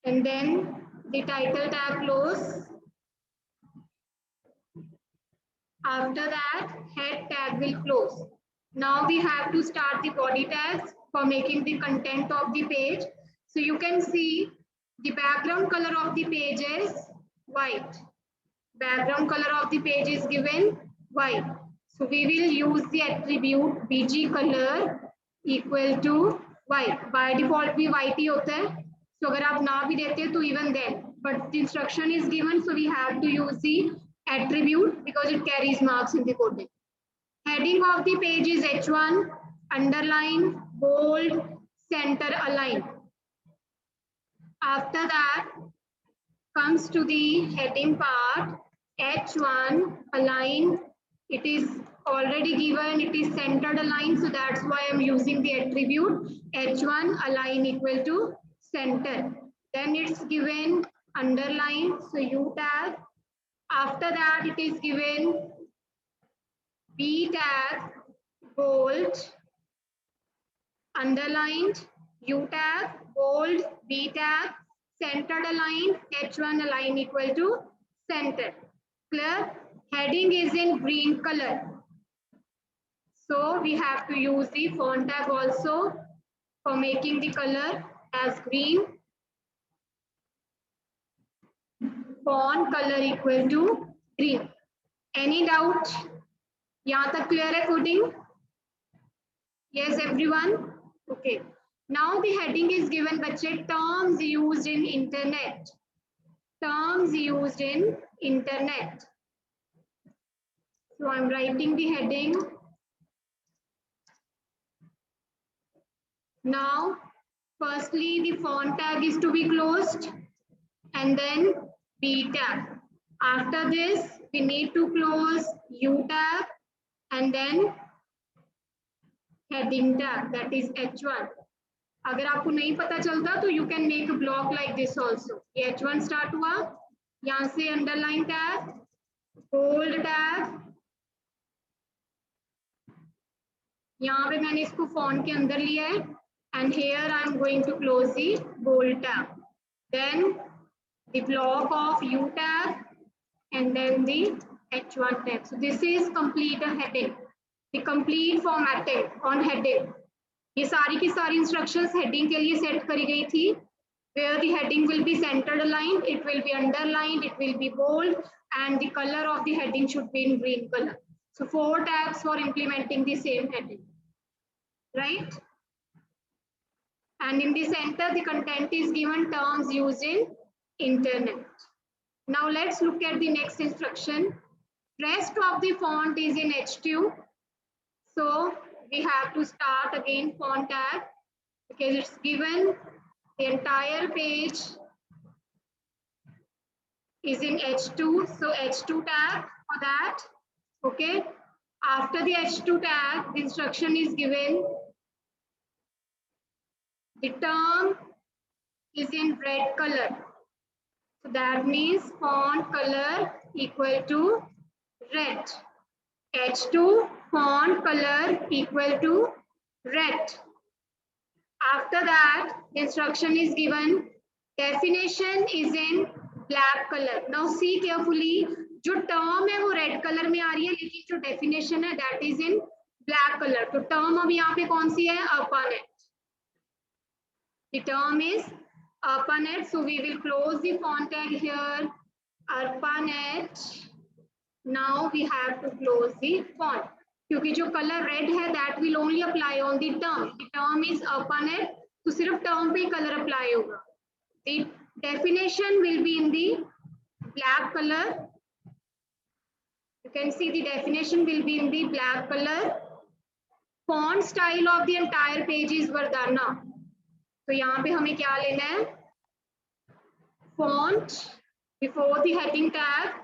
and then the title tag close. After that, head tag will close. Now we have to start the body tags for making the content of the page. So you can see the background color of the page is white. Background color of the page is given white. So we will use the attribute bg color equal to white. By default भी white ही होता है. So अगर आप ना भी देते तो even then, but the instruction is given, so we have to use the attribute because it carries marks in the coding. Heading of the page is H1, underline, bold, center align. After that comes to the heading part, H1 align, it is already given, it is centered align, so that's why I'm using the attribute H1 align equal to center. Then it's given underline, so U tag. After that it is given B tag, bold, underlined, U tag, bold, B tag, centered align, H1 align equal to center. Clear? Heading is in green color. So we have to use the font tag also for making the color as green. Font color equal to green. Any doubt? यहाँ तक clear है coding? Yes, everyone? Okay. Now the heading is given, बच्चे, terms used in internet. Terms used in internet. So I'm writing the heading. Now, firstly, the font tag is to be closed and then B tag. After this, we need to close U tag and then heading tag, that is H1. अगर आपको नहीं पता चलता तो you can make a block like this also. ये H1 start हुआ, यहाँ से underline tag, bold tag, यहाँ पे मैंने इसको font के अंदर लिया है, and here I am going to close the bold tag. Then the block of U tag and then the H1 tag. So this is complete a heading. The complete formatting on heading. ये सारी की सारी instructions heading के लिए set करी गई थी. Where the heading will be centered aligned, it will be underlined, it will be bold, and the color of the heading should be in green color. So 4 tags for implementing the same heading, right? And in the center, the content is given terms used in internet. Now let's look at the next instruction. Rest of the font is in H2. So we have to start again font tag because it's given the entire page is in H2. So H2 tag for that. Okay. After the H2 tag, the instruction is given. The term is in red color. So that means font color equal to red. H2 font color equal to red. After that, the instruction is given. Definition is in black color. Now see carefully. जो term है वो red color में आ रही है, लेकिन जो definition है that is in black color. तो term अब यहाँ पे कौन सी है? ARPANET. The term is ARPANET. So we will close the font tag here. ARPANET. Now we have to close the font. क्योंकि जो color red है that will only apply on the term. The term is ARPANET. तो सिर्फ term पे color apply होगा. The definition will be in the black color. You can see the definition will be in the black color. Font style of the entire page is Vardhana. तो यहाँ पे हमें क्या लेना है? Font before the heading tag.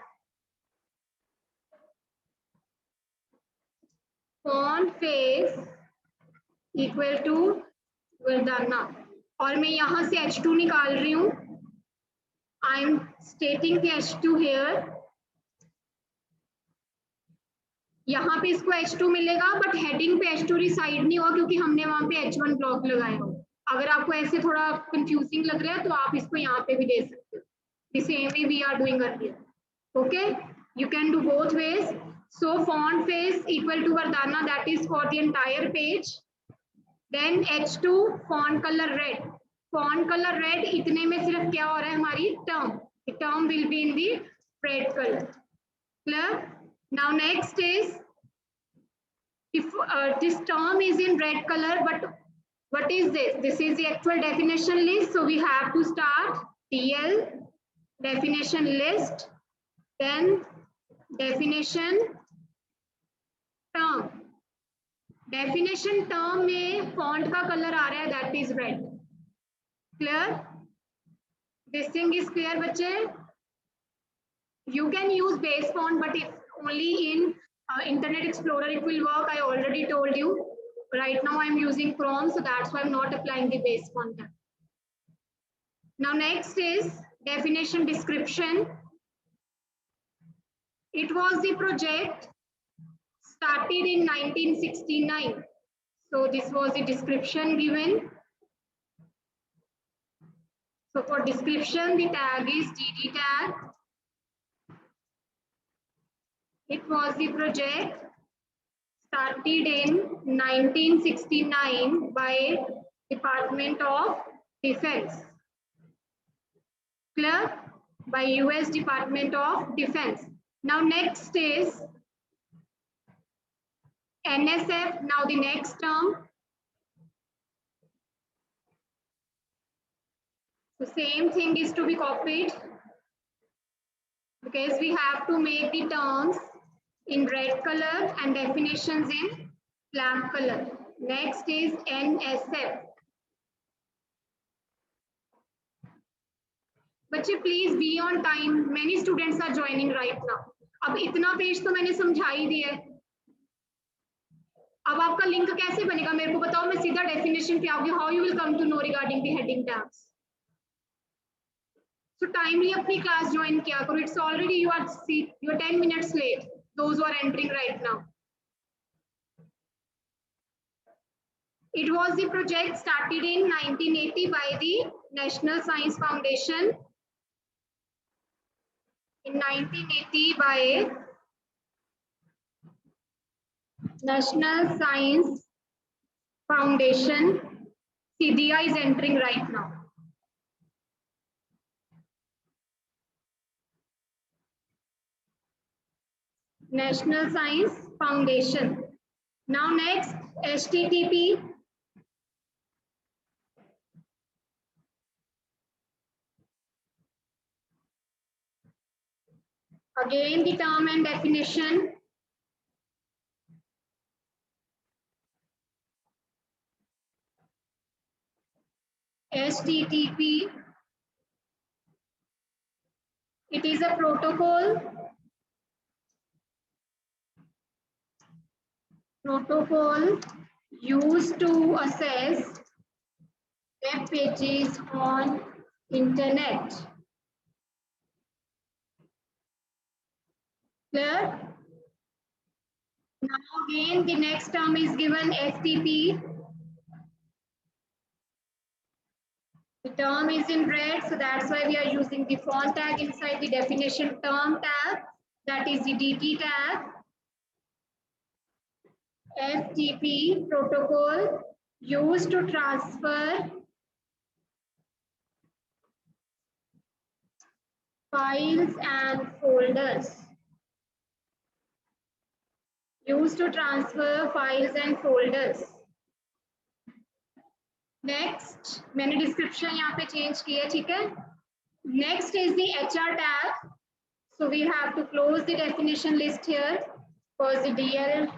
Font face equal to Vardhana. और मैं यहाँ से H2 निकाल रही हूँ. I am stating the H2 here. यहाँ पे इसको H2 मिलेगा, बट हेडिंग पे H2 रिसाइड नहीं हुआ क्योंकि हमने वहां पे H1 ब्लॉक लगाया हो. अगर आपको ऐसे थोड़ा कंफ्यूजिंग लग रहा है तो आप इसको यहाँ पे भी दे सकते हो. The same way we are doing earlier. Okay, you can do both ways. So font face equal to Vardhana, that is for the entire page. Then H2 font color red. Font color red इतने में सिर्फ क्या हो रहा है हमारी term. The term will be in the red color. Clear? Now next is if this term is in red color, but what is this? This is the actual definition list. So we have to start DL definition list, then definition term. Definition term में font का color आ रहा है, that is red. Clear? This thing is clear, बच्चे? You can use base font, but if only in Internet Explorer it will work. I already told you. Right now I'm using Chrome, so that's why I'm not applying the base font. Now next is definition description. It was the project started in 1969. So this was the description given. So for description, the tag is DD tag. It was the project started in 1969 by Department of Defense. Clear? By US Department of Defense. Now next is NSF. Now the next term. The same thing is to be copied because we have to make the terms in red color and definitions in black color. Next is NSF. बच्चे please be on time. Many students are joining right now. अब इतना page तो मैंने समझा ही दिया है. अब आपका लिंक कैसे बनेगा मेरे को बताओ. मैं सीधा डेफिनेशन पे आऊंगी. How you will come to know regarding the heading tags. So timely अपनी class join किया करो. It's already you are 10 minutes late. Those who are entering right now. It was the project started in 1980 by the National Science Foundation. In 1980 by National Science Foundation. CDI is entering right now. National Science Foundation. Now next, HTTP. Again the term and definition. HTTP. It is a protocol. Protocol used to access web pages on internet. Clear? Now again the next term is given FTP. The term is in red, so that's why we are using the font tag inside the definition term tag. That is the DT tag. FTP protocol used to transfer files and folders. Used to transfer files and folders. Next, मैंने description यहाँ पे change किया, ठीक है? Next is the HR tag. So we have to close the definition list here because the DL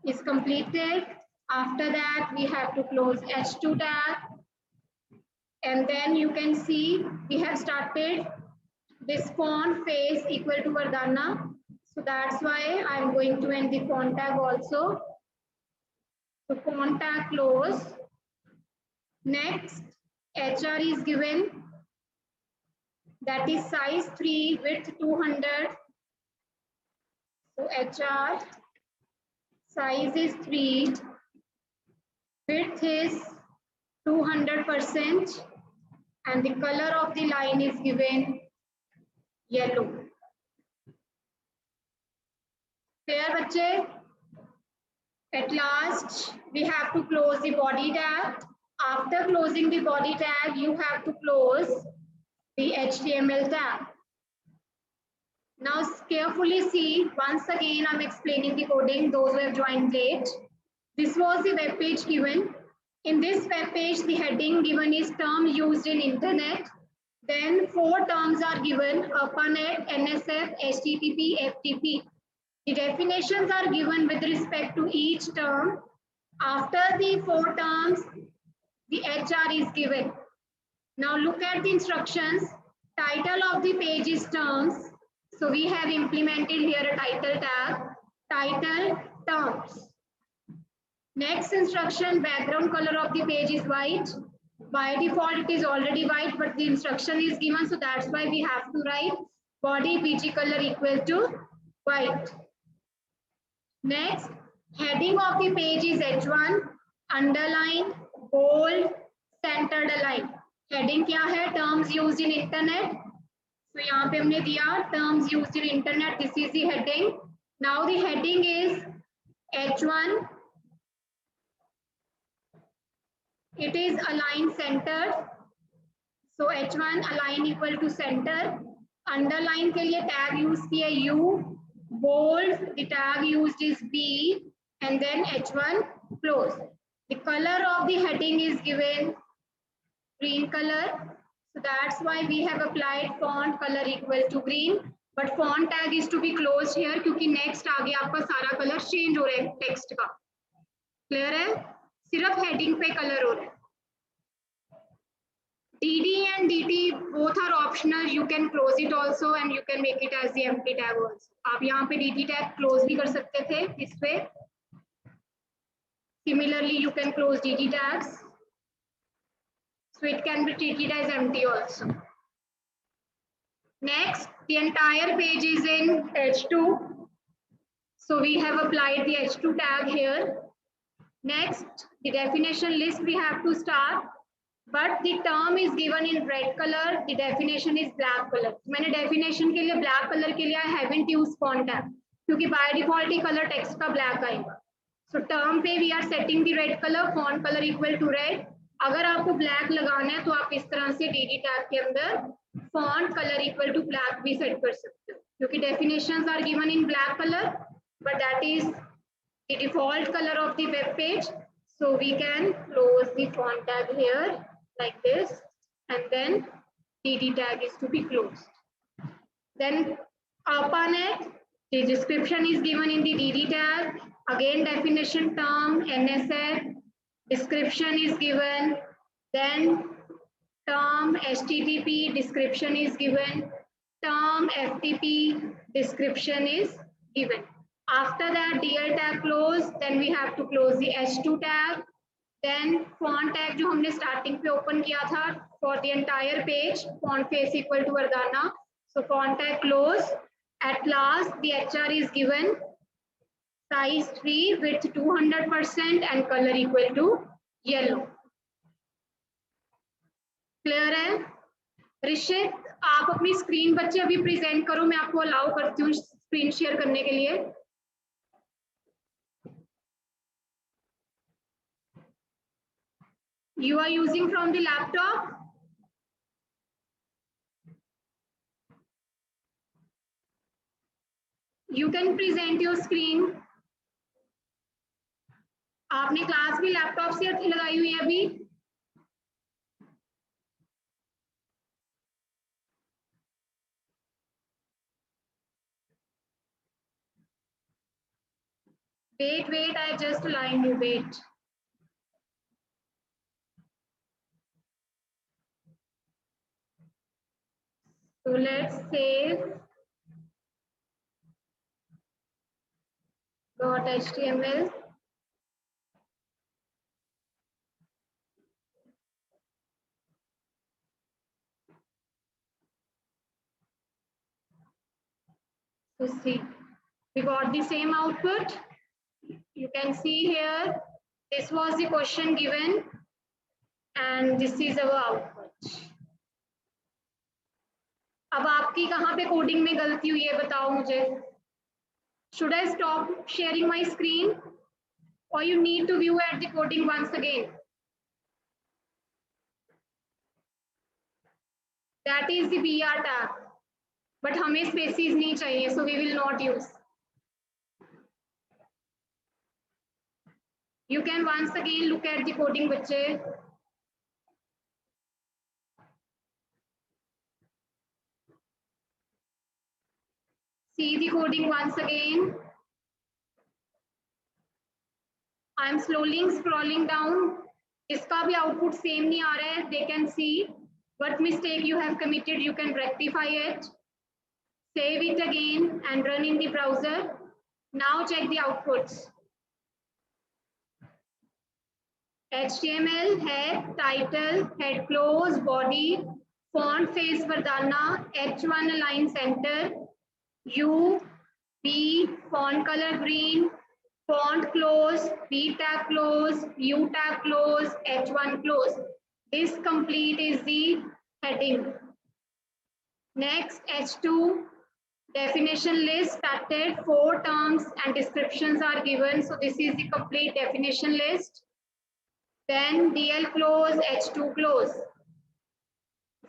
is completed. After that, we have to close H2 tag. And then you can see we have started this font face equal to Vardhana. So that's why I'm going to end the font tag also. So font tag close. Next, HR is given. That is size 3, width 200. So HR size is 3, width is 200%, and the color of the line is given yellow. Clear, बच्चे? At last, we have to close the body tag. After closing the body tag, you have to close the HTML tag. Now carefully see, once again I'm explaining the coding, those who have joined late. This was the web page given. In this web page, the heading given is term used in internet. Then 4 terms are given: ARPANET, NSF, HTTP, FTP. The definitions are given with respect to each term. After the 4 terms, the HR is given. Now look at the instructions. Title of the page is terms. So we have implemented here a title tag. Title terms. Next instruction, background color of the page is white. By default, it is already white, but the instruction is given, so that's why we have to write body BG color equal to white. Next, heading of the page is H1, underline, bold, centered align. Heading क्या है? Terms used in internet. So यहाँ पे हमने दिया terms used in internet. This is the heading. Now the heading is H1. It is align centered. So H1 align equal to center. Underline के लिए tag use किया U. Bold, the tag used is B, and then H1 close. The color of the heading is given green color. So that's why we have applied font color equal to green. But font tag is to be closed here क्योंकि next आगे आपका सारा color change हो रहा है text का. Clear है? सिर्फ heading पे color हो रहा है. DD and DT both are optional. You can close it also and you can make it as the empty tag also. आप यहाँ पे DT tag close भी कर सकते थे इस पे. Similarly, you can close DT tags. So it can be treated as empty also. Next, the entire page is in H2. So we have applied the H2 tag here. Next, the definition list we have to start. But the term is given in red color. The definition is black color. मैंने definition के लिए black color के लिए I haven't used font tag क्योंकि by default he color text का black आएगा. So term पे we are setting the red color, font color equal to red. अगर आपको black लगाना है तो आप इस तरह से DD tag के अंदर font color equal to black भी set कर सकते हो क्योंकि definitions are given in black color, but that is the default color of the web page. So we can close the font tag here like this, and then DD tag is to be closed. Then ARPANET, the description is given in the DD tag. Again, definition term, NSF, description is given. Then term HTTP, description is given. Term FTP, description is given. After that, DL tag close, then we have to close the H2 tag. Then font tag जो हमने starting पे open किया था for the entire page, font face equal to Vardhana. So font tag close. At last, the HR is given size 3 width 200% and color equal to yellow. Clear है? ऋषित, आप अपनी screen बच्चे अभी present करो, मैं आपको allow करती हूँ screen share करने के लिए. You are using from the laptop? You can present your screen. आपने क्लास भी लैपटॉप से लगाई हुई है अभी? Wait, I just aligned you, wait. So let's save .html. So see, we got the same output. You can see here, this was the question given. and this is our output. अब आपकी कहाँ पे coding में गलती हुई है बताओ मुझे. Should I stop sharing my screen or you need to view at the coding once again? That is the BR tab, but हमें spaces नहीं चाहिए, so we will not use. You can once again look at the coding बच्चे. See the coding once again. I am slowly scrolling down. इसका भी output same नहीं आ रहा है. They can see what mistake you have committed. You can rectify it. Save it again and run in the browser. Now check the outputs. HTML है title, head close, body, font face Vardhana, H1 align center, U, B, font color green, font close, B tag close, U tag close, H1 close. This complete is the heading. Next, H2 definition list started, 4 terms and descriptions are given. So this is the complete definition list. Then DL close, H2 close.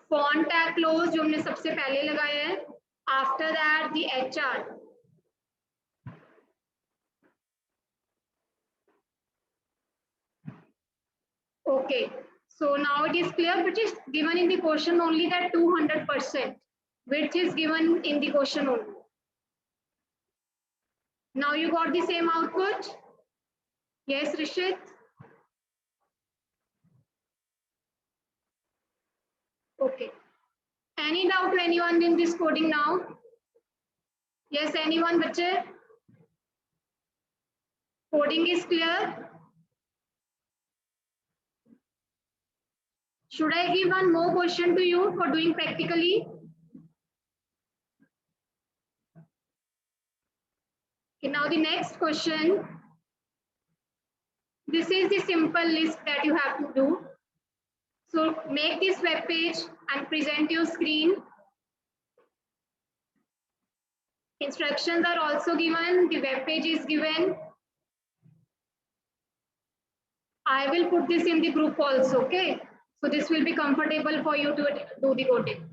Font tag close जो हमने सबसे पहले लगाया है. After that the HR. Okay, so now it is clear, which is given in the question only that 200%, which is given in the question only. Now you got the same output? Yes, Rishit? Okay. Any doubt to anyone in this coding now? Yes, anyone, bache? Coding is clear? Should I give one more question to you for doing practically? Okay, now the next question. This is the simple list that you have to do. So make this web page and present your screen. Instructions are also given. The web page is given. I will put this in the group also, okay? So this will be comfortable for you to do the coding.